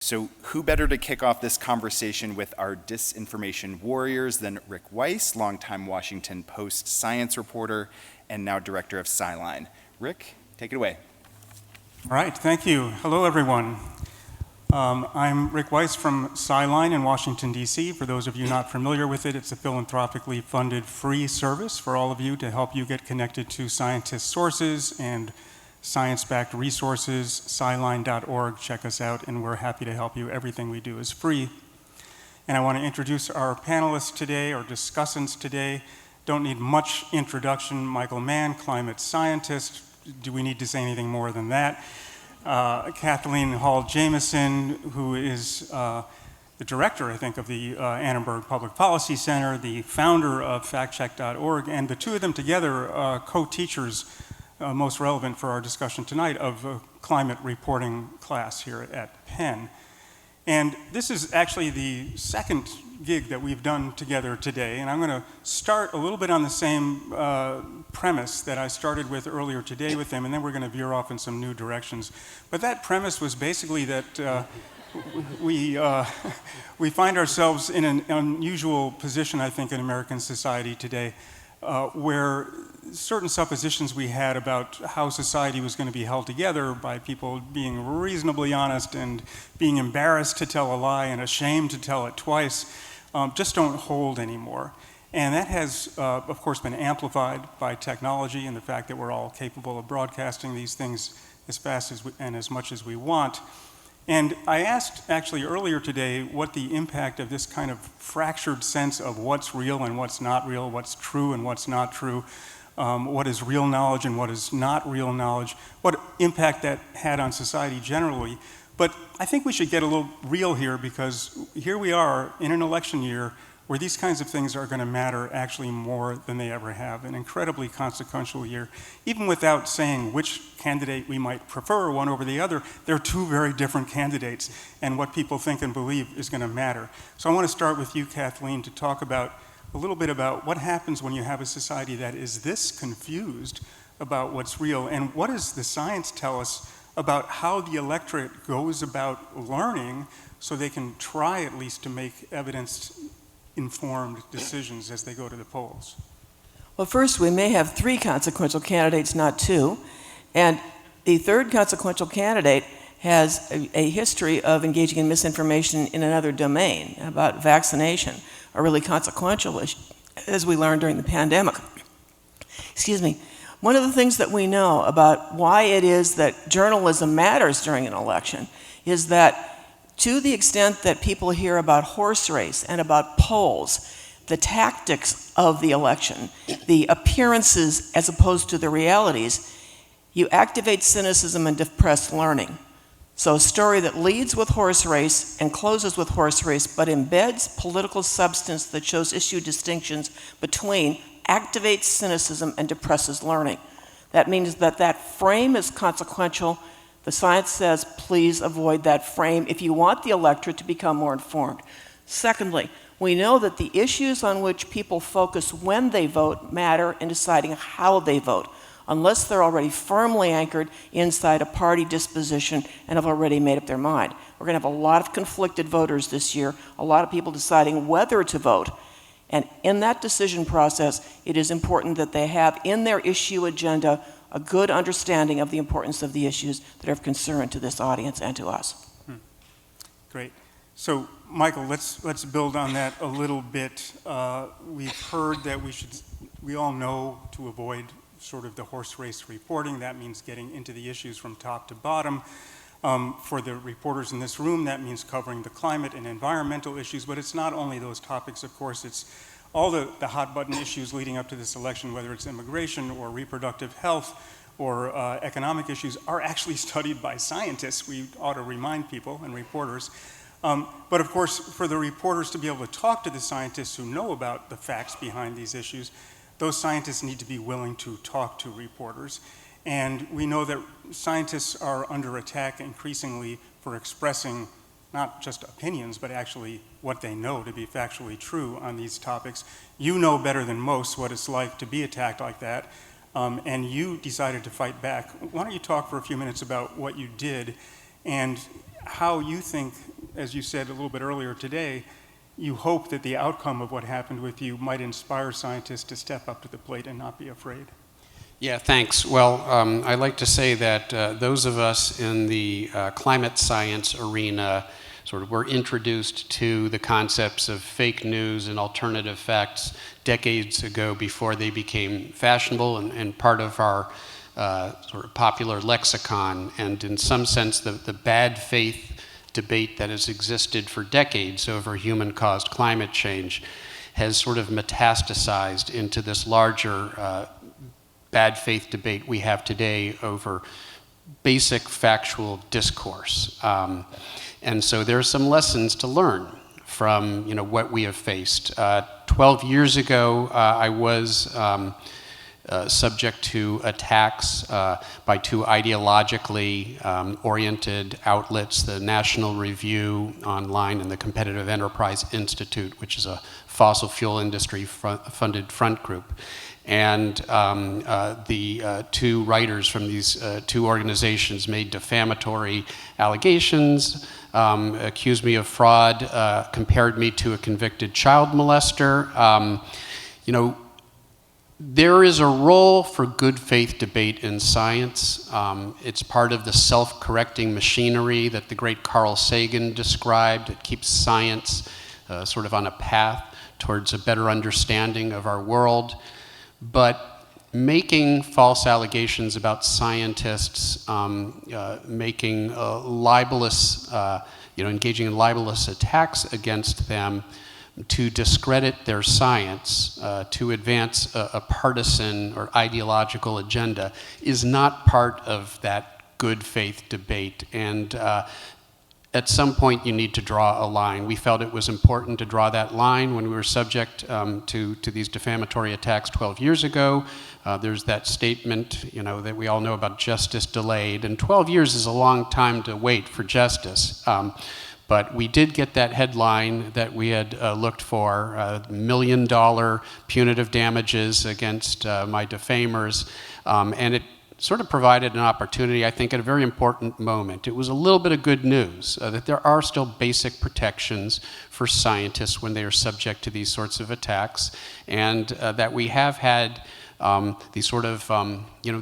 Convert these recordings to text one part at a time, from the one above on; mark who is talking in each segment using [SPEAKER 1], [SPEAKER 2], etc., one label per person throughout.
[SPEAKER 1] So who better to kick off this conversation with our disinformation warriors than Rick Weiss, longtime Washington Post science reporter and now director of SciLine. Rick, take it away.
[SPEAKER 2] All right, thank you. Hello, everyone. I'm Rick Weiss from SciLine in Washington, D.C. For those of you not familiar with it, it's a philanthropically funded free service for all of you to help you get connected to scientist sources and science-backed resources. SciLine.org, check us out, and we're happy to help you. Everything we do is free. And I want to introduce our panelists today, our discussants today. Don't need much introduction. Michael Mann, climate scientist. Do we need to say anything more than that? Kathleen Hall Jamieson, who is the director, I think, of the Annenberg Public Policy Center, the founder of factcheck.org, and the two of them together, co-teachers, most relevant for our discussion tonight, of a climate reporting class here at Penn. And this is actually the second gig that we've done together today, and I'm going to start a little bit on the same premise that I started with earlier today with them, and then we're going to veer off in some new directions. But that premise was basically that we find ourselves in an unusual position, I think, in American society today, where certain suppositions we had about how society was going to be held together by people being reasonably honest and being embarrassed to tell a lie and ashamed to tell it twice just don't hold anymore. And that has, of course, been amplified by technology and the fact that we're all capable of broadcasting these things as fast as and as much as we want. And I asked actually earlier today what the impact of this kind of fractured sense of what's real and what's not real, what's true and what's not true, what is real knowledge and what is not real knowledge, what impact that had on society generally. But I think we should get a little real here, because here we are in an election year where these kinds of things are going to matter actually more than they ever have, an incredibly consequential year. Even without saying which candidate we might prefer one over the other, they're two very different candidates, and what people think and believe is going to matter. So I want to start with you, Kathleen, to talk about a little bit about what happens when you have a society that is this confused about what's real, and what does the science tell us about how the electorate goes about learning so they can try at least to make evidence-informed decisions as they go to the polls?
[SPEAKER 3] Well, first, we may have three consequential candidates, not two, and the third consequential candidate has a history of engaging in misinformation in another domain about vaccination, a really consequential issue, as we learned during the pandemic. Excuse me. One of the things that we know about why it is that journalism matters during an election is that to the extent that people hear about horse race and about polls, the tactics of the election, the appearances as opposed to the realities, you activate cynicism and depress learning. So a story that leads with horse race and closes with horse race, but embeds political substance that shows issue distinctions between, activates cynicism and depresses learning. That means that that frame is consequential. The science says, please avoid that frame if you want the electorate to become more informed. Secondly, we know that the issues on which people focus when they vote matter in deciding how they vote, unless they're already firmly anchored inside a party disposition and have already made up their mind. We're going to have a lot of conflicted voters this year, a lot of people deciding whether to vote. And in that decision process, it is important that they have in their issue agenda a good understanding of the importance of the issues that are of concern to this audience and to us.
[SPEAKER 2] Great. So, Michael, let's build on that a little bit. We've heard that we all know to avoid sort of the horse race reporting. That means getting into the issues from top to bottom. For the reporters in this room, that means covering the climate and environmental issues, but it's not only those topics, of course, it's all the hot button issues leading up to this election, whether it's immigration or reproductive health or economic issues, are actually studied by scientists. We ought to remind people and reporters. But of course, for the reporters to be able to talk to the scientists who know about the facts behind these issues, those scientists need to be willing to talk to reporters. And we know that scientists are under attack increasingly for expressing not just opinions, but actually what they know to be factually true on these topics. You know better than most what it's like to be attacked like that, and you decided to fight back. Why don't you talk for a few minutes about what you did and how you think, as you said a little bit earlier today, you hope that the outcome of what happened with you might inspire scientists to step up to the plate and not be afraid.
[SPEAKER 4] Yeah, thanks. Well, I'd like to say that those of us in the climate science arena sort of were introduced to the concepts of fake news and alternative facts decades ago before they became fashionable and part of our sort of popular lexicon. And in some sense, the bad faith debate that has existed for decades over human-caused climate change has sort of metastasized into this larger bad faith debate we have today over basic factual discourse. And so there are some lessons to learn from what we have faced. 12 years ago, I was subject to attacks by two ideologically oriented outlets, the National Review Online and the Competitive Enterprise Institute, which is a fossil fuel industry funded front group. And the two writers from these two organizations made defamatory allegations, accused me of fraud, compared me to a convicted child molester. There is a role for good faith debate in science. It's part of the self-correcting machinery that the great Carl Sagan described. It keeps science sort of on a path towards a better understanding of our world. But making false allegations about scientists, making libelous, engaging in libelous attacks against them to discredit their science, to advance a partisan or ideological agenda is not part of that good faith debate. And at some point you need to draw a line. We felt it was important to draw that line when we were subject to these defamatory attacks 12 years ago. There's that statement, that we all know about justice delayed, and 12 years is a long time to wait for justice. But we did get that headline that we had looked for, $1 million punitive damages against my defamers, and it sort of provided an opportunity, I think, at a very important moment. It was a little bit of good news that there are still basic protections for scientists when they are subject to these sorts of attacks, and that we have had these sort of,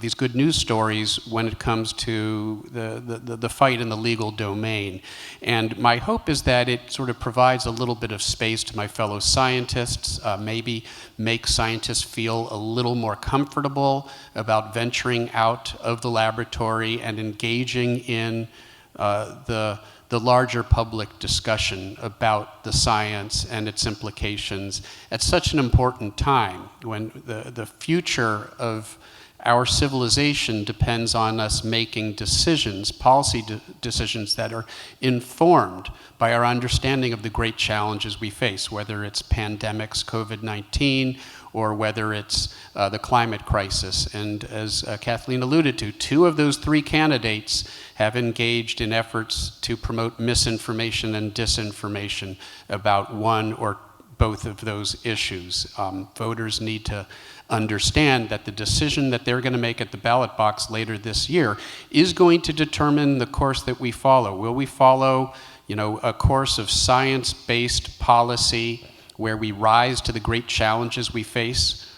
[SPEAKER 4] these good news stories when it comes to the fight in the legal domain. And my hope is that it sort of provides a little bit of space to my fellow scientists, maybe make scientists feel a little more comfortable about venturing out of the laboratory and engaging in the larger public discussion about the science and its implications at such an important time when the future of our civilization depends on us making decisions, policy decisions that are informed by our understanding of the great challenges we face, whether it's pandemics, COVID-19, or whether it's the climate crisis. And as Kathleen alluded to, 2 of those 3 candidates have engaged in efforts to promote misinformation and disinformation about one or both of those issues. Voters need to understand that the decision that they're going to make at the ballot box later this year is going to determine the course that we follow. Will we follow, a course of science-based policy where we rise to the great challenges we face,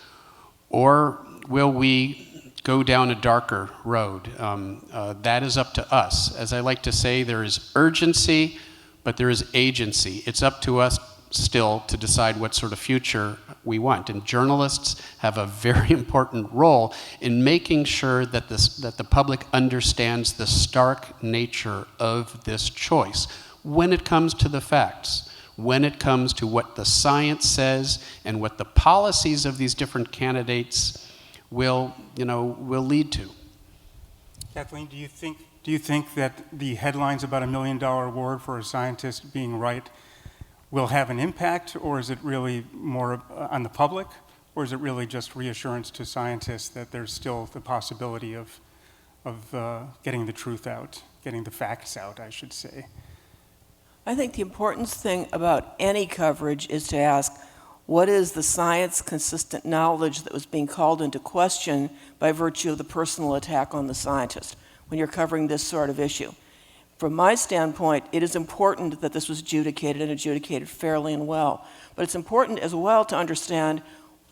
[SPEAKER 4] or will we go down a darker road? That is up to us. As I like to say, there is urgency, but there is agency. It's up to us still to decide what sort of future we want. And journalists have a very important role in making sure that the public understands the stark nature of this choice when it comes to the facts, when it comes to what the science says and what the policies of these different candidates will lead to.
[SPEAKER 2] Kathleen, do you think that the headlines about $1 million award for a scientist being right will have an impact, or is it really more on the public, or is it really just reassurance to scientists that there's still the possibility of getting the truth out, getting the facts out, I should say?
[SPEAKER 3] I think the important thing about any coverage is to ask, what is the science-consistent knowledge that was being called into question by virtue of the personal attack on the scientist when you're covering this sort of issue? From my standpoint, it is important that this was adjudicated and adjudicated fairly and well. But it's important as well to understand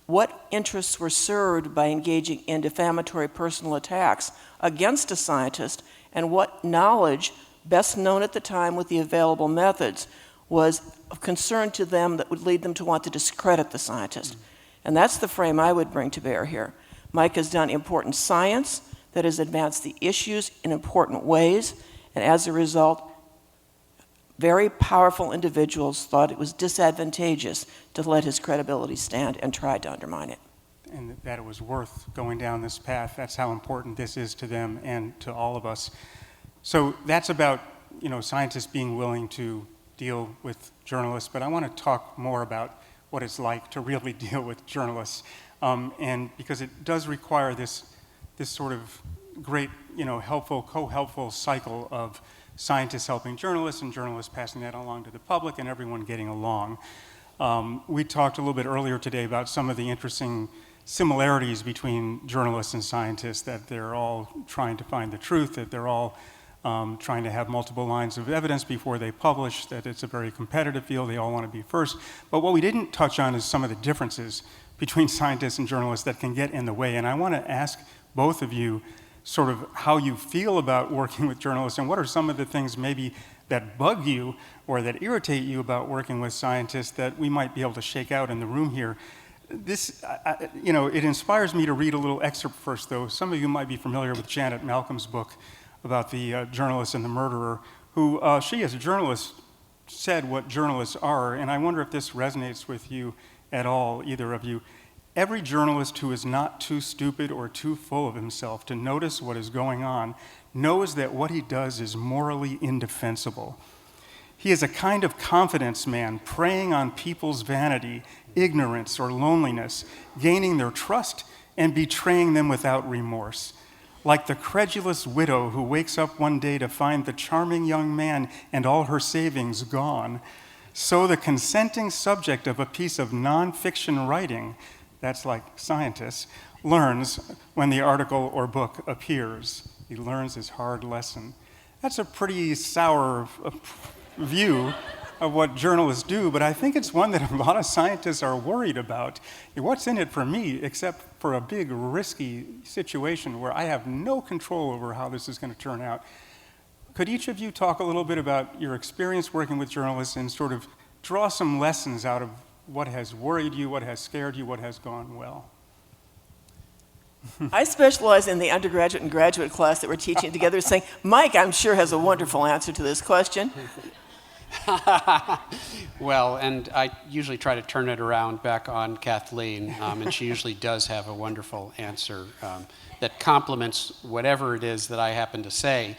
[SPEAKER 3] what interests were served by engaging in defamatory personal attacks against a scientist, and what knowledge, best known at the time with the available methods, was of concern to them that would lead them to want to discredit the scientist. And that's the frame I would bring to bear here. Mike has done important science that has advanced the issues in important ways, and as a result, very powerful individuals thought it was disadvantageous to let his credibility stand and tried to undermine it.
[SPEAKER 2] And that it was worth going down this path. That's how important this is to them and to all of us. So that's about, scientists being willing to deal with journalists, but I want to talk more about what it's like to really deal with journalists, and because it does require this sort of great, co-helpful cycle of scientists helping journalists and journalists passing that along to the public and everyone getting along. We talked a little bit earlier today about some of the interesting similarities between journalists and scientists, that they're all trying to find the truth, that they're all trying to have multiple lines of evidence before they publish, that it's a very competitive field, they all want to be first. But what we didn't touch on is some of the differences between scientists and journalists that can get in the way. And I want to ask both of you sort of how you feel about working with journalists, and what are some of the things maybe that bug you or that irritate you about working with scientists that we might be able to shake out in the room here. This, it inspires me to read a little excerpt first, though. Some of you might be familiar with Janet Malcolm's book about the journalist and the murderer, who she as a journalist said what journalists are, and I wonder if this resonates with you at all, either of you. Every journalist who is not too stupid or too full of himself to notice what is going on knows that what he does is morally indefensible. He is a kind of confidence man, preying on people's vanity, ignorance, or loneliness, gaining their trust and betraying them without remorse. Like the credulous widow who wakes up one day to find the charming young man and all her savings gone, so the consenting subject of a piece of nonfiction writing, that's like scientists, learns when the article or book appears. He learns his hard lesson. That's a pretty sour view of what journalists do, but I think it's one that a lot of scientists are worried about. What's in it for me, except for a big risky situation where I have no control over how this is going to turn out? Could each of you talk a little bit about your experience working with journalists and sort of draw some lessons out of what has worried you, what has scared you, what has gone well?
[SPEAKER 3] I specialize in the undergraduate and graduate class that we're teaching together, saying, Mike, I'm sure, has a wonderful answer to this question.
[SPEAKER 4] Well, and I usually try to turn it around back on Kathleen, and she usually does have a wonderful answer that complements whatever it is that I happen to say.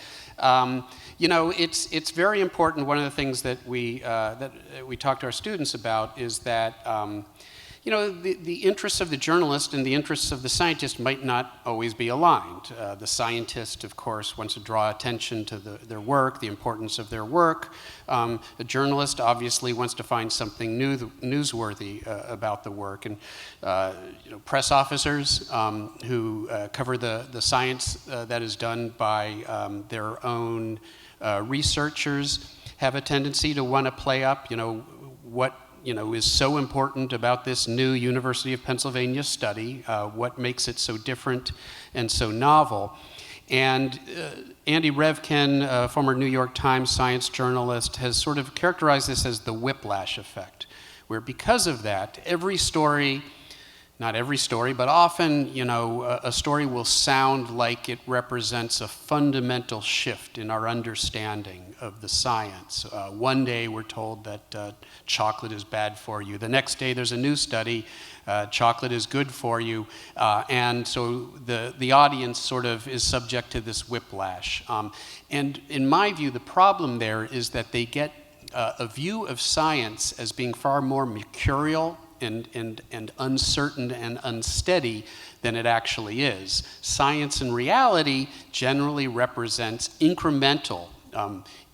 [SPEAKER 4] It's very important. One of the things that we talk to our students about is that the interests of the journalist and the interests of the scientist might not always be aligned. The scientist, of course, wants to draw attention to their work, the importance of their work. The journalist obviously wants to find something newsworthy about the work. And press officers who cover the science that is done by their own researchers have a tendency to want to play up, what is so important about this new University of Pennsylvania study, what makes it so different and so novel. And Andy Revkin, a former New York Times science journalist, has sort of characterized this as the whiplash effect, where because of that, every story, not every story, but often, a story will sound like it represents a fundamental shift in our understanding of the science. One day we're told that chocolate is bad for you. The next day there's a new study, chocolate is good for you. And so the audience sort of is subject to this whiplash. And in my view, the problem there is that they get a view of science as being far more mercurial and uncertain and unsteady than it actually is. Science in reality generally represents incremental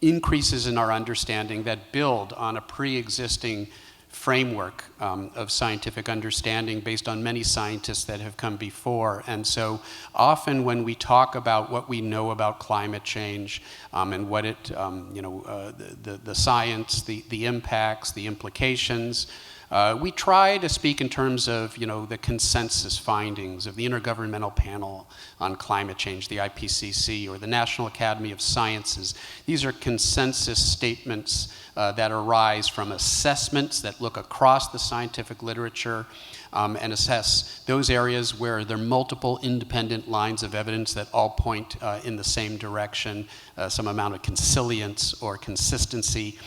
[SPEAKER 4] increases in our understanding that build on a pre-existing framework of scientific understanding based on many scientists that have come before. And so often when we talk about what we know about climate change and what it, the science, the impacts, the implications, we try to speak in terms of, the consensus findings of the Intergovernmental Panel on Climate Change, the IPCC, or the National Academy of Sciences. These are consensus statements that arise from assessments that look across the scientific literature and assess those areas where there are multiple independent lines of evidence that all point in the same direction, some amount of consilience or consistency.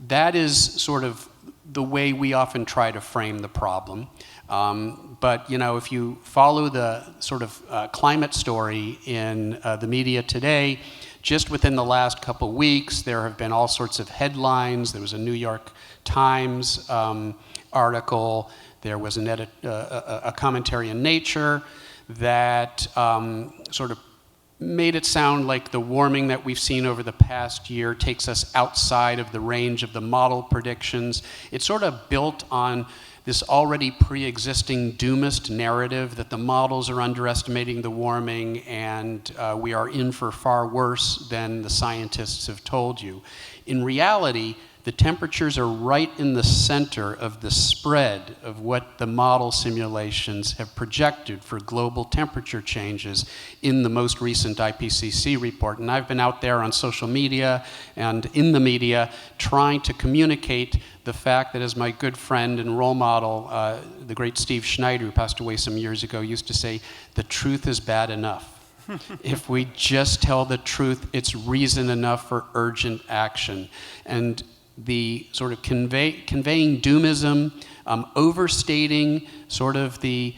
[SPEAKER 4] That is sort of the way we often try to frame the problem. But if you follow the sort of climate story in the media today, just within the last couple weeks, there have been all sorts of headlines. There was a New York Times article. There was a commentary in Nature that sort of made it sound like the warming that we've seen over the past year takes us outside of the range of the model predictions. It's sort of built on this already pre-existing doomist narrative that the models are underestimating the warming and we are in for far worse than the scientists have told you. In reality, the temperatures are right in the center of the spread of what the model simulations have projected for global temperature changes in the most recent IPCC report. And I've been out there on social media and in the media trying to communicate the fact that, as my good friend and role model, the great Steve Schneider, who passed away some years ago, used to say, the truth is bad enough. If we just tell the truth, it's reason enough for urgent action. And the sort of conveying doomism, overstating sort of the,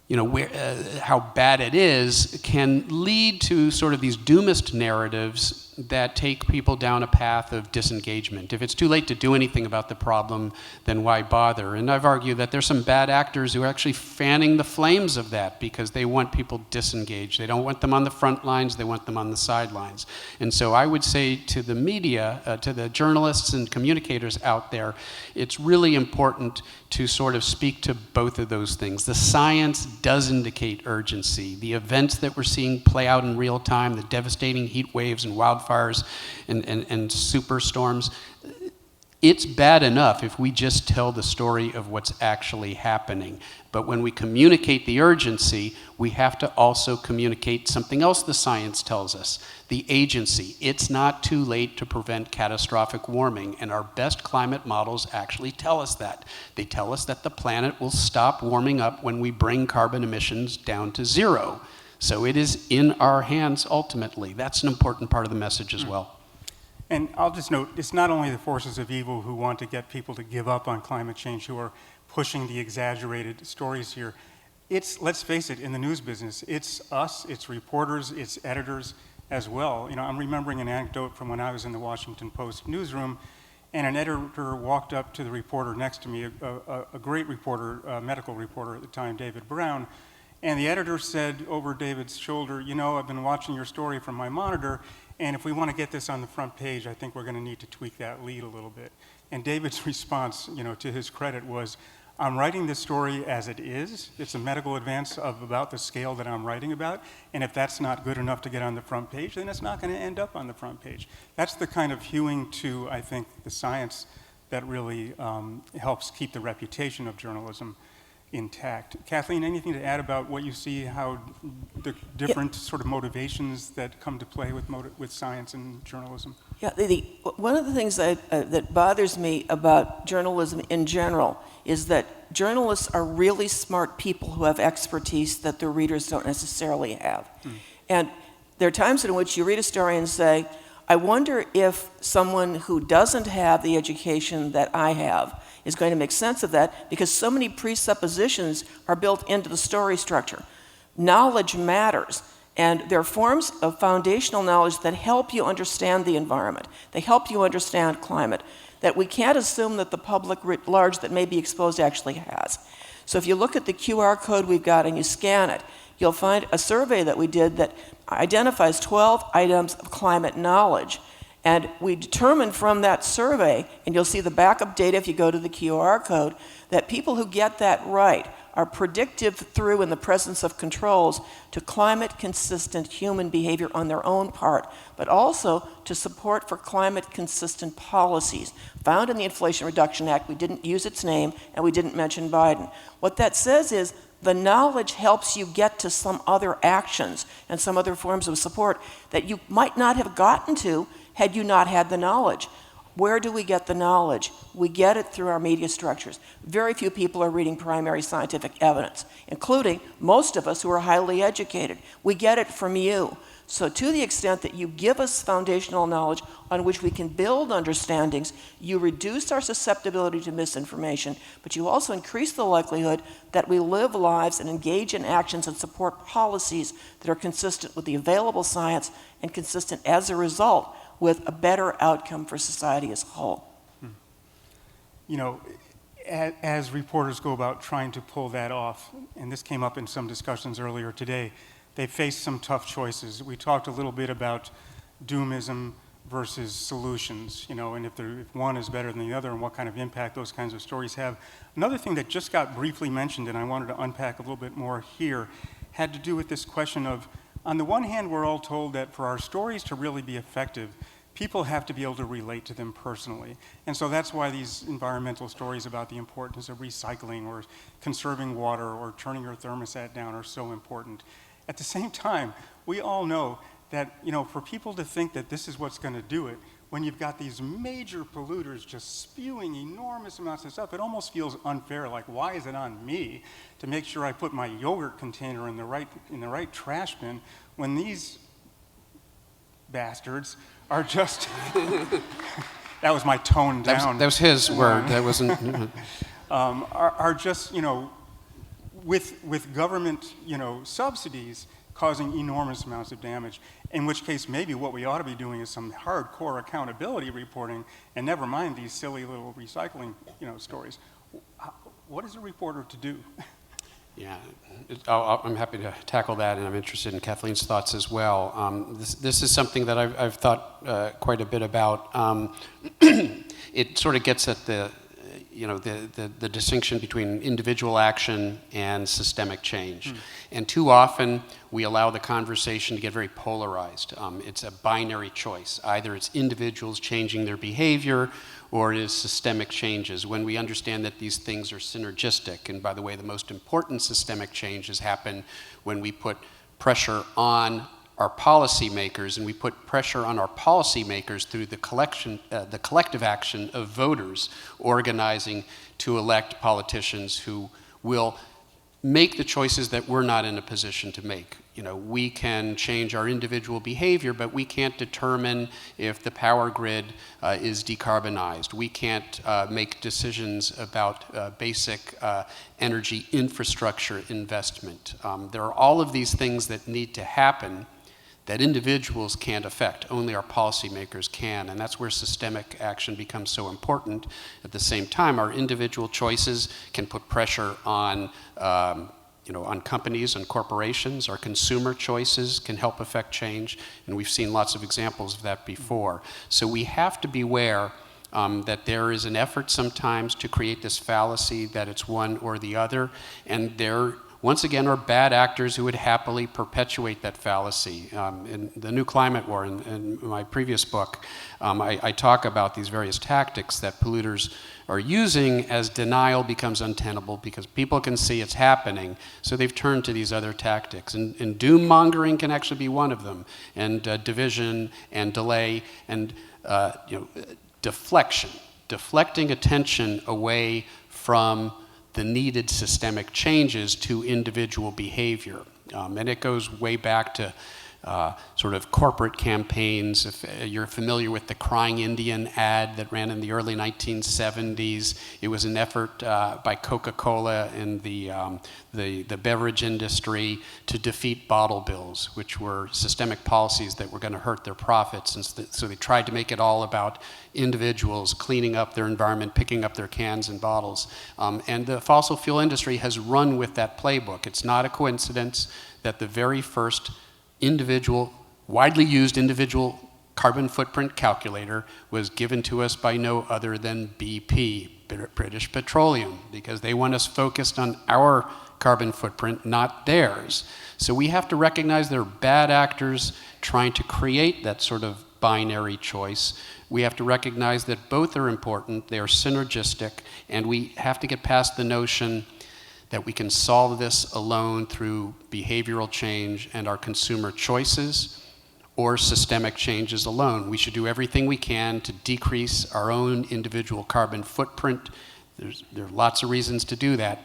[SPEAKER 4] how bad it is, can lead to sort of these doomist narratives that take people down a path of disengagement. If it's too late to do anything about the problem, then why bother? And I've argued that there's some bad actors who are actually fanning the flames of that because they want people disengaged. They don't want them on the front lines, they want them on the sidelines. And so I would say to the media, to the journalists and communicators out there, it's really important to sort of speak to both of those things. The science does indicate urgency. The events that we're seeing play out in real time, the devastating heat waves and wildfires and superstorms, it's bad enough if we just tell the story of what's actually happening. But when we communicate the urgency, we have to also communicate something else the science tells us, the agency. It's not too late to prevent catastrophic warming, and our best climate models actually tell us that. They tell us that the planet will stop warming up when we bring carbon emissions down to zero. So it is in our hands ultimately. That's an important part of the message as well.
[SPEAKER 2] And I'll just note, it's not only the forces of evil who want to get people to give up on climate change who are pushing the exaggerated stories here. It's, let's face it, in the news business, it's us, it's reporters, it's editors as well. I'm remembering an anecdote from when I was in the Washington Post newsroom, and an editor walked up to the reporter next to me, a great reporter, a medical reporter at the time, David Brown, and the editor said over David's shoulder, I've been watching your story from my monitor, and if we want to get this on the front page, I think we're going to need to tweak that lead a little bit. And David's response, to his credit, was, I'm writing this story as it is. It's a medical advance of about the scale that I'm writing about, and if that's not good enough to get on the front page, then it's not going to end up on the front page. That's the kind of hewing to, I think, the science that really helps keep the reputation of journalism intact. Kathleen, anything to add about what you see, how the different sort of motivations that come to play with science and journalism?
[SPEAKER 3] Yeah, one of the things that bothers me about journalism in general is that journalists are really smart people who have expertise that their readers don't necessarily have. And there are times in which you read a story and say, I wonder if someone who doesn't have the education that I have is going to make sense of that, because so many presuppositions are built into the story structure. Knowledge matters, and there are forms of foundational knowledge that help you understand the environment. They help you understand climate that we can't assume that the public writ large that may be exposed actually has. So if you look at the QR code we've got and you scan it, you'll find a survey that we did that identifies 12 items of climate knowledge. And we determined from that survey, and you'll see the backup data if you go to the QR code, that people who get that right are predictive through, in the presence of controls, to climate-consistent human behavior on their own part, but also to support for climate-consistent policies. Found in the Inflation Reduction Act, we didn't use its name, and we didn't mention Biden. What that says is the knowledge helps you get to some other actions and some other forms of support that you might not have gotten to had you not had the knowledge. Where do we get the knowledge? We get it through our media structures. Very few people are reading primary scientific evidence, including most of us who are highly educated. We get it from you. So to the extent that you give us foundational knowledge on which we can build understandings, you reduce our susceptibility to misinformation, but you also increase the likelihood that we live lives and engage in actions and support policies that are consistent with the available science and consistent as a result with a better outcome for society as a whole.
[SPEAKER 2] You know, as reporters go about trying to pull that off, and this came up in some discussions earlier today, they face some tough choices. We talked a little bit about doomism versus solutions, you know, and if one is better than the other and what kind of impact those kinds of stories have. Another thing that just got briefly mentioned, and I wanted to unpack a little bit more here, had to do with this question of, on the one hand, we're all told that for our stories to really be effective, people have to be able to relate to them personally. And so that's why these environmental stories about the importance of recycling or conserving water or turning your thermostat down are so important. At the same time, we all know that, you know, for people to think that this is what's going to do it, when you've got these major polluters just spewing enormous amounts of stuff, it almost feels unfair. Like, why is it on me to make sure I put my yogurt container in the right trash bin when these bastards are just that was my tone down.
[SPEAKER 4] That was his word. That wasn't.
[SPEAKER 2] Are just, you know, with government, you know, subsidies causing enormous amounts of damage, in which case maybe what we ought to be doing is some hardcore accountability reporting, and never mind these silly little recycling, you know, stories. What is a reporter to do?
[SPEAKER 4] Yeah, I'm happy to tackle that, and I'm interested in Kathleen's thoughts as well. This is something that I've thought quite a bit about. It sort of gets at the distinction between individual action and systemic change. And too often, we allow the conversation to get very polarized. It's a binary choice. Either it's individuals changing their behavior, or it is systemic changes, when we understand that these things are synergistic. And by the way, the most important systemic changes happen when we put pressure on our policymakers, and we put pressure on our policymakers through the collective action of voters organizing to elect politicians who will make the choices that we're not in a position to make. You know, we can change our individual behavior, but we can't determine if the power grid is decarbonized. We can't make decisions about basic energy infrastructure investment. There are all of these things that need to happen that individuals can't affect. Only our policymakers can, and that's where systemic action becomes so important. At the same time, our individual choices can put pressure on on companies and corporations. Our consumer choices can help affect change, and we've seen lots of examples of that before. So we have to beware that there is an effort sometimes to create this fallacy that it's one or the other, and there, once again, are bad actors who would happily perpetuate that fallacy. In The New Climate War, in my previous book, I talk about these various tactics that polluters are using as denial becomes untenable because people can see it's happening, so they've turned to these other tactics. And doom mongering can actually be one of them, and division and delay and deflecting attention away from the needed systemic changes to individual behavior. And it goes way back to sort of corporate campaigns. If you're familiar with the Crying Indian ad that ran in the early 1970s, it was an effort by Coca-Cola and the beverage industry to defeat bottle bills, which were systemic policies that were going to hurt their profits. And so they tried to make it all about individuals cleaning up their environment, picking up their cans and bottles. And the fossil fuel industry has run with that playbook. It's not a coincidence that the very first widely used individual carbon footprint calculator was given to us by no other than BP, British Petroleum, because they want us focused on our carbon footprint, not theirs. So we have to recognize there are bad actors trying to create that sort of binary choice. We have to recognize that both are important, they are synergistic, and we have to get past the notion that we can solve this alone through behavioral change and our consumer choices, or systemic changes alone. We should do everything we can to decrease our own individual carbon footprint. There are lots of reasons to do that.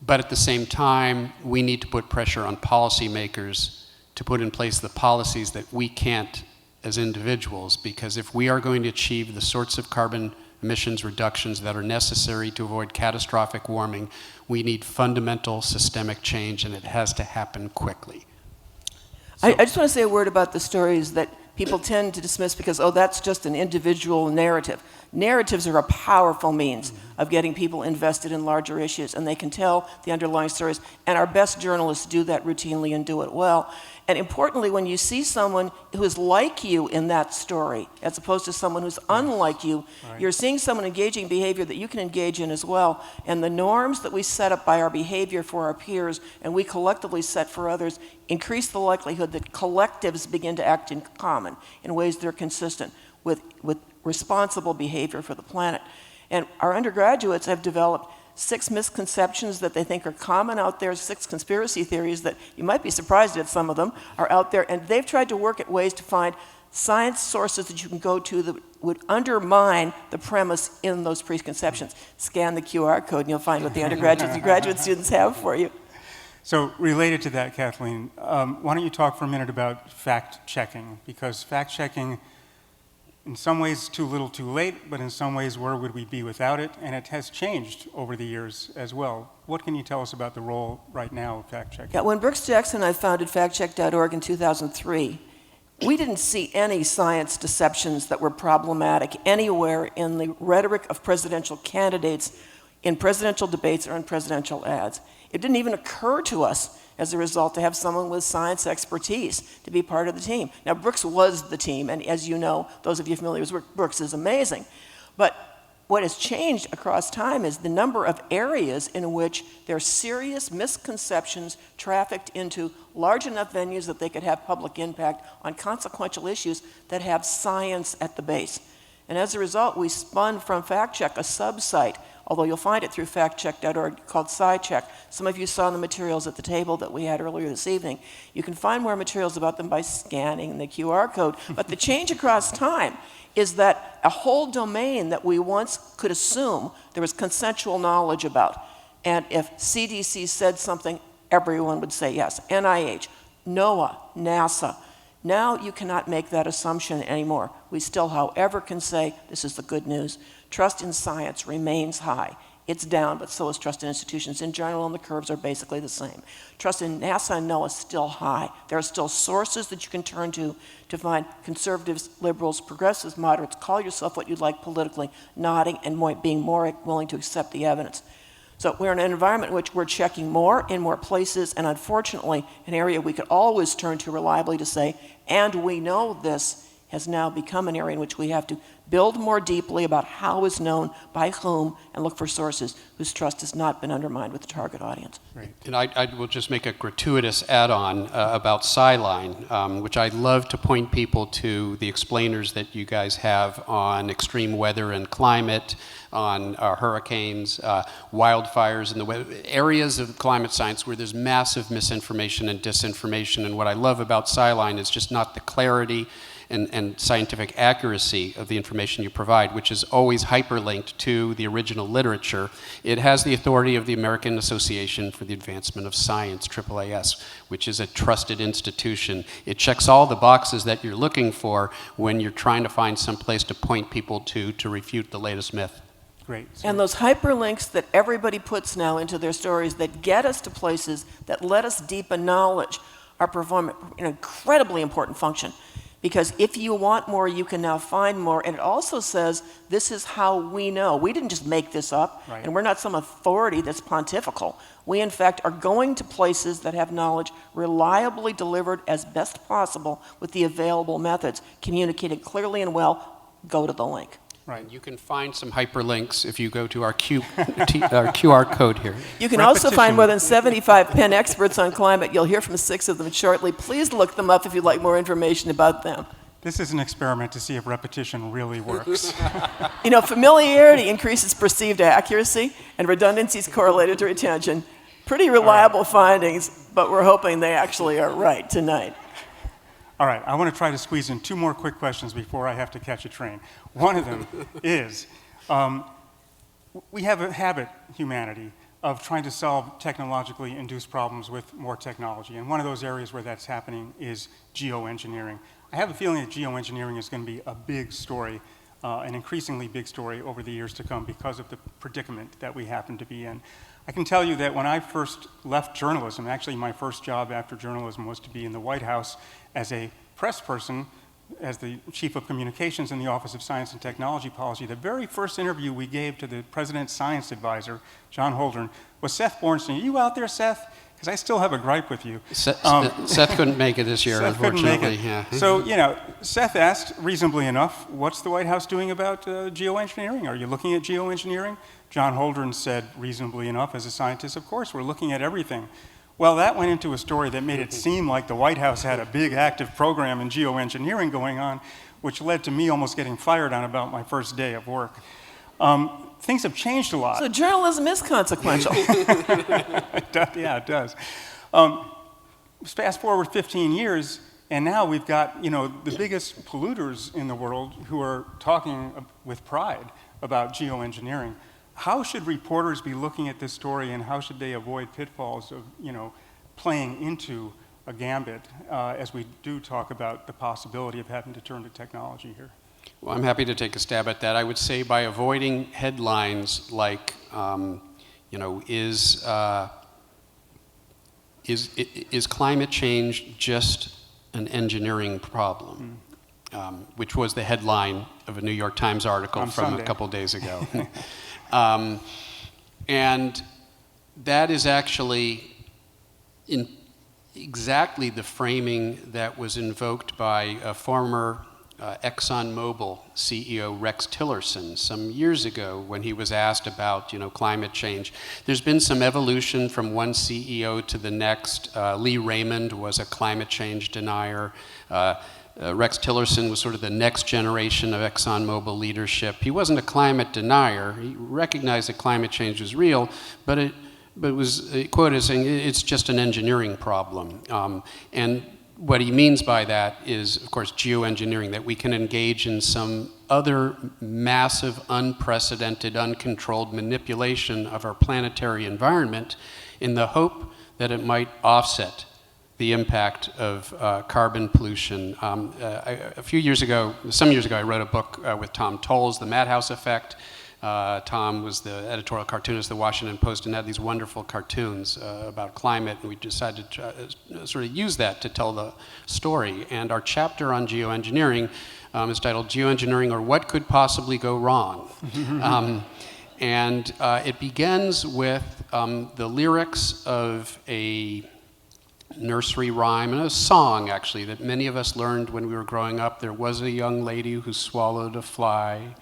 [SPEAKER 4] But at the same time, we need to put pressure on policymakers to put in place the policies that we can't as individuals, because if we are going to achieve the sorts of carbon emissions reductions that are necessary to avoid catastrophic warming, we need fundamental systemic change, and it has to happen quickly.
[SPEAKER 3] I just want to say a word about the stories that people tend to dismiss because, oh, that's just an individual narrative. Narratives are a powerful means of getting people invested in larger issues, and they can tell the underlying stories, and our best journalists do that routinely and do it well. And importantly, when you see someone who is like you in that story, as opposed to someone who's unlike you,
[SPEAKER 2] Right.
[SPEAKER 3] You're seeing someone engaging behavior that you can engage in as well. And the norms that we set up by our behavior for our peers and we collectively set for others increase the likelihood that collectives begin to act in common in ways that are consistent with responsible behavior for the planet. And our undergraduates have developed 6 misconceptions that they think are common out there, 6 conspiracy theories that you might be surprised at some of them are out there, and they've tried to work at ways to find science sources that you can go to that would undermine the premise in those preconceptions. Scan the QR code and you'll find what the undergraduates and graduate students have for you.
[SPEAKER 2] So related to that, Kathleen, why don't you talk for a minute about fact-checking? Because fact-checking, in some ways too little too late, but in some ways where would we be without it? And it has changed over the years as well. What can you tell us about the role right now of fact-checking?
[SPEAKER 3] Yeah, when Brooks Jackson and I founded factcheck.org in 2003, we didn't see any science deceptions that were problematic anywhere in the rhetoric of presidential candidates, in presidential debates, or in presidential ads. It didn't even occur to us as a result to have someone with science expertise to be part of the team. Now, Brooks was the team, and as you know, those of you familiar with Brooks is amazing. But what has changed across time is the number of areas in which there are serious misconceptions trafficked into large enough venues that they could have public impact on consequential issues that have science at the base. And as a result, we spun from FactCheck a sub-site, although you'll find it through factcheck.org, called SciCheck. Some of you saw the materials at the table that we had earlier this evening. You can find more materials about them by scanning the QR code. But the change across time is that a whole domain that we once could assume there was consensual knowledge about, and if CDC said something, everyone would say yes. NIH, NOAA, NASA. Now you cannot make that assumption anymore. We still, however, can say, this is the good news, trust in science remains high. It's down, but so is trust in institutions in general, and the curves are basically the same. Trust in NASA and NOAA is still high. There are still sources that you can turn to find conservatives, liberals, progressives, moderates, call yourself what you'd like politically, nodding and being more willing to accept the evidence. So we're in an environment in which we're checking more in more places, and unfortunately, an area we could always turn to reliably to say, and we know this, has now become an area in which we have to build more deeply about how is known by whom and look for sources whose trust has not been undermined with the target audience.
[SPEAKER 2] Right.
[SPEAKER 4] And I will just make a gratuitous add-on about SciLine, which I love to point people to the explainers that you guys have on extreme weather and climate, on hurricanes, wildfires, and the areas of climate science where there's massive misinformation and disinformation. And what I love about SciLine is just not the clarity and scientific accuracy of the information you provide, which is always hyperlinked to the original literature. It has the authority of the American Association for the Advancement of Science, AAAS, which is a trusted institution. It checks all the boxes that you're looking for when you're trying to find some place to point people to refute the latest myth.
[SPEAKER 2] Great.
[SPEAKER 3] And those hyperlinks that everybody puts now into their stories that get us to places that let us deepen knowledge are performing an incredibly important function. Because if you want more, you can now find more. And it also says, this is how we know. We didn't just make this up,
[SPEAKER 2] Right.
[SPEAKER 3] and we're not some authority that's pontifical. We, in fact, are going to places that have knowledge reliably delivered as best possible with the available methods, communicated clearly and well. Go to the link.
[SPEAKER 2] Right.
[SPEAKER 4] You can find some hyperlinks if you go to our QR code here.
[SPEAKER 3] You can also find
[SPEAKER 2] Repetition.
[SPEAKER 3] more than 75 Penn experts on climate. You'll hear from 6 of them shortly. Please look them up if you'd like more information about them.
[SPEAKER 2] This is an experiment to see if repetition really works.
[SPEAKER 3] You know, familiarity increases perceived accuracy, and redundancy is correlated to retention. Pretty reliable findings, but we're hoping they actually are right tonight.
[SPEAKER 2] All right, I want to try to squeeze in 2 more quick questions before I have to catch a train. One of them is, we have a habit, humanity, of trying to solve technologically induced problems with more technology. And one of those areas where that's happening is geoengineering. I have a feeling that geoengineering is going to be a big story, an increasingly big story over the years to come because of the predicament that we happen to be in. I can tell you that when I first left journalism, actually my first job after journalism was to be in the White House as a press person, as the chief of communications in the Office of Science and Technology Policy. The very first interview we gave to the president's science advisor, John Holdren, was Seth Bornstein. Are you out there, Seth? Because I still have a gripe with you.
[SPEAKER 4] Seth couldn't make it this year,
[SPEAKER 2] Seth couldn't make
[SPEAKER 4] unfortunately.
[SPEAKER 2] it.
[SPEAKER 4] Yeah.
[SPEAKER 2] So, you know, Seth asked, reasonably enough, what's the White House doing about geoengineering? Are you looking at geoengineering? John Holdren said, reasonably enough, as a scientist, of course, we're looking at everything. Well, that went into a story that made it seem like the White House had a big active program in geoengineering going on, which led to me almost getting fired on about my first day of work. Things have changed a lot.
[SPEAKER 3] So journalism is consequential.
[SPEAKER 2] Yeah, it does. Fast forward 15 years, and now we've got, you know, the biggest polluters in the world who are talking with pride about geoengineering. How should reporters be looking at this story, and how should they avoid pitfalls of, you know, playing into a gambit as we do talk about the possibility of having to turn to technology here?
[SPEAKER 4] Well, I'm happy to take a stab at that. I would say by avoiding headlines like, you know, is climate change just an engineering problem? Which was the headline of a New York Times article
[SPEAKER 2] On
[SPEAKER 4] from
[SPEAKER 2] Sunday.
[SPEAKER 4] a couple days ago. And that is actually in exactly the framing that was invoked by a former ExxonMobil CEO Rex Tillerson some years ago when he was asked about, you know, climate change. There's been some evolution from one CEO to the next. Lee Raymond was a climate change denier. Rex Tillerson was sort of the next generation of ExxonMobil leadership. He wasn't a climate denier. He recognized that climate change was real, but it was quoted as saying it's just an engineering problem. And what he means by that is, of course, geoengineering, that we can engage in some other massive, unprecedented, uncontrolled manipulation of our planetary environment in the hope that it might offset the impact of carbon pollution. Some years ago, I wrote a book with Tom Tolles, The Madhouse Effect. Tom was the editorial cartoonist of the Washington Post and had these wonderful cartoons about climate, and we decided to sort of use that to tell the story. And our chapter on geoengineering is titled Geoengineering, or What Could Possibly Go Wrong? And it begins with the lyrics of a nursery rhyme and a song, actually, that many of us learned when we were growing up. There was a young lady who swallowed a fly,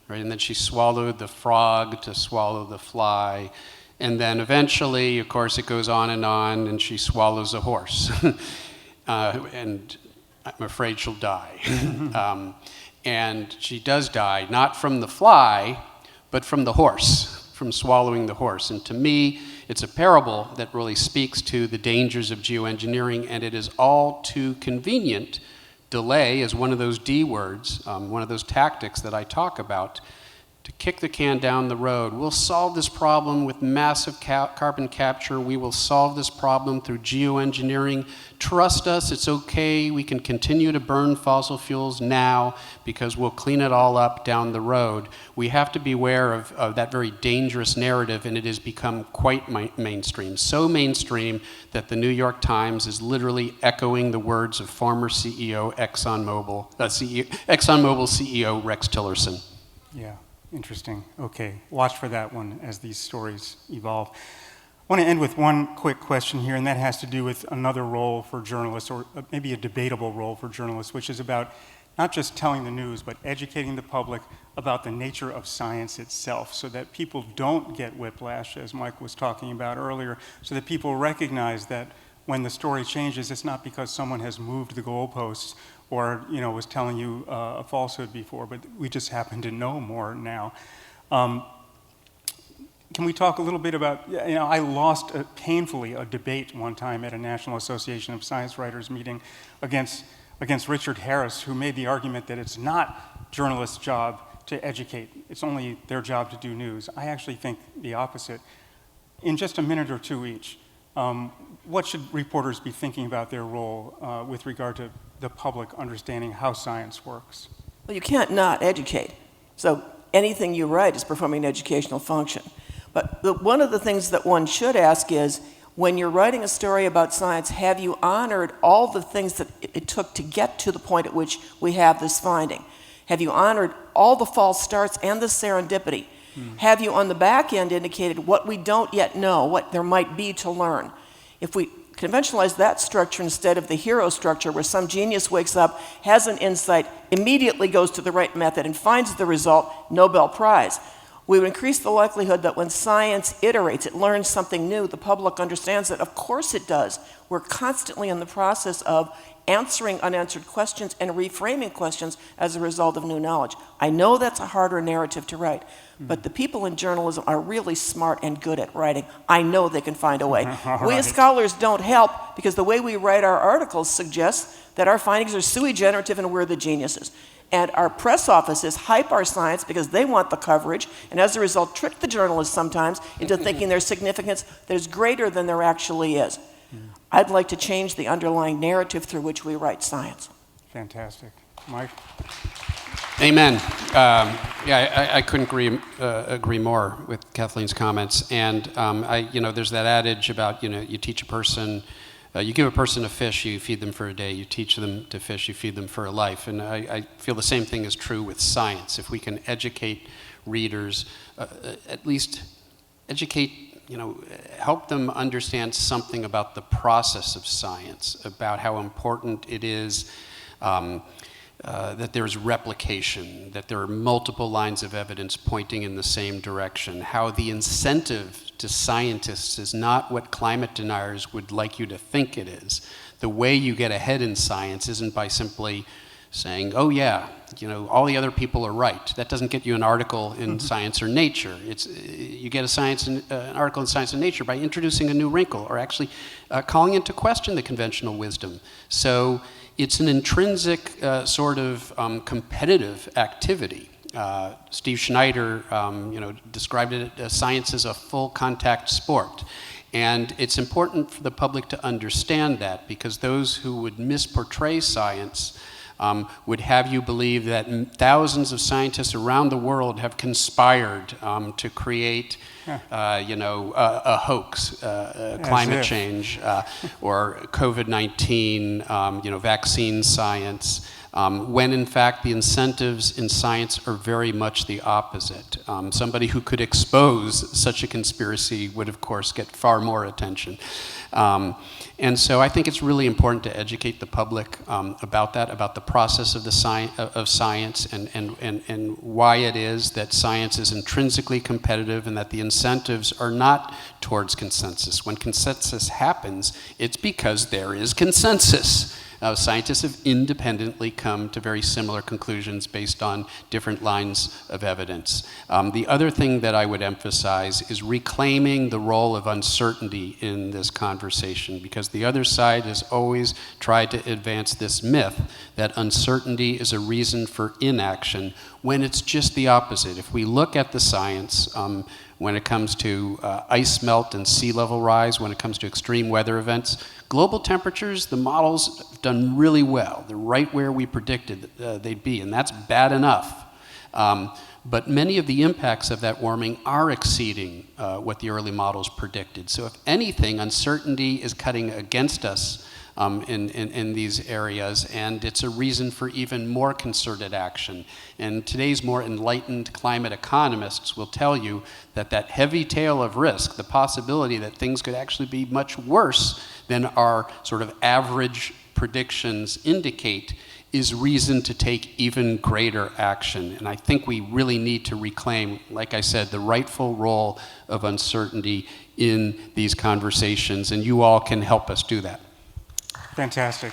[SPEAKER 4] right? And then she swallowed the frog to swallow the fly. And then eventually, of course, it goes on, and she swallows a horse. And I'm afraid she'll die. And she does die, not from the fly, but from the horse, from swallowing the horse. And to me, it's a parable that really speaks to the dangers of geoengineering, and it is all too convenient. Delay is one of those D words, one of those tactics that I talk about, to kick the can down the road. We'll solve this problem with massive carbon capture. We will solve this problem through geoengineering. Trust us, it's okay. We can continue to burn fossil fuels now because we'll clean it all up down the road. We have to be aware of that very dangerous narrative, and it has become quite mainstream. So mainstream that the New York Times is literally echoing the words of former CEO ExxonMobil CEO Rex Tillerson.
[SPEAKER 2] Yeah. Interesting. Okay, watch for that one as these stories evolve. I want to end with one quick question here, and that has to do with another role for journalists, or maybe a debatable role for journalists, which is about not just telling the news, but educating the public about the nature of science itself, so that people don't get whiplash, as Mike was talking about earlier, so that people recognize that when the story changes, it's not because someone has moved the goalposts or was telling you a falsehood before, but we just happen to know more now. Can we talk a little bit about, I lost painfully a debate one time at a National Association of Science Writers meeting against Richard Harris, who made the argument that it's not journalists' job to educate, it's only their job to do news. I actually think the opposite. In just a minute or two each, what should reporters be thinking about their role with regard to the public understanding how science works?
[SPEAKER 3] Well, you can't not educate. So anything you write is performing an educational function. But one of the things that one should ask is, when you're writing a story about science, have you honored all the things that it took to get to the point at which we have this finding? Have you honored all the false starts and the serendipity? Have you, on the back end, indicated what we don't yet know, what there might be to learn? If we conventionalize that structure instead of the hero structure, where some genius wakes up, has an insight, immediately goes to the right method and finds the result, Nobel Prize, we would increase the likelihood that when science iterates, it learns something new, the public understands that, of course it does. We're constantly in the process of answering unanswered questions and reframing questions as a result of new knowledge. I know that's a harder narrative to write, but the people in journalism are really smart and good at writing. I know they can find a way. We as scholars don't help, because the way we write our articles suggests that our findings are sui generative and we're the geniuses. And our press offices hype our science because they want the coverage, and as a result trick the journalists sometimes into thinking there's significance that is greater than there actually is. I'd like to change the underlying narrative through which we write science.
[SPEAKER 2] Fantastic. Mike?
[SPEAKER 4] Amen. I couldn't agree more with Kathleen's comments. And there's that adage about, you teach a person, you give a person a fish, you feed them for a day. You teach them to fish, you feed them for a life. And I feel the same thing is true with science. If we can educate readers, at least educate, help them understand something about the process of science, about how important it is that there's replication, that there are multiple lines of evidence pointing in the same direction, how the incentive to scientists is not what climate deniers would like you to think it is. The way you get ahead in science isn't by simply saying, oh yeah, all the other people are right. That doesn't get you an article in Science or Nature. You get an article in Science and Nature by introducing a new wrinkle, or actually calling into question the conventional wisdom. So it's an intrinsic sort of competitive activity. Steve Schneider, described it as science as a full contact sport. And it's important for the public to understand that, because those who would misportray science would have you believe that thousands of scientists around the world have conspired to create, a hoax, climate change, or COVID-19, vaccine science, when in fact the incentives in science are very much the opposite. Somebody who could expose such a conspiracy would, of course, get far more attention. And so I think it's really important to educate the public about that, about the process of science, and why it is that science is intrinsically competitive and that the incentives are not towards consensus. When consensus happens, it's because there is consensus. Scientists have independently come to very similar conclusions based on different lines of evidence. The other thing that I would emphasize is reclaiming the role of uncertainty in this conversation, because the other side has always tried to advance this myth that uncertainty is a reason for inaction, when it's just the opposite. If we look at the science, when it comes to ice melt and sea level rise, when it comes to extreme weather events, global temperatures, the models have done really well. They're right where we predicted they'd be, and that's bad enough. But many of the impacts of that warming are exceeding what the early models predicted. So if anything, uncertainty is cutting against us in these areas, and it's a reason for even more concerted action. And today's more enlightened climate economists will tell you that that heavy tail of risk, the possibility that things could actually be much worse than our sort of average predictions indicate, is reason to take even greater action. And I think we really need to reclaim, like I said, the rightful role of uncertainty in these conversations, and you all can help us do that.
[SPEAKER 2] Fantastic.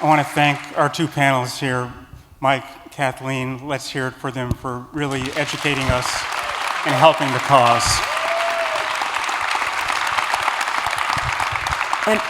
[SPEAKER 2] I want to thank our two panelists here, Mike, Kathleen. Let's hear it for them for really educating us and helping the cause.
[SPEAKER 3] And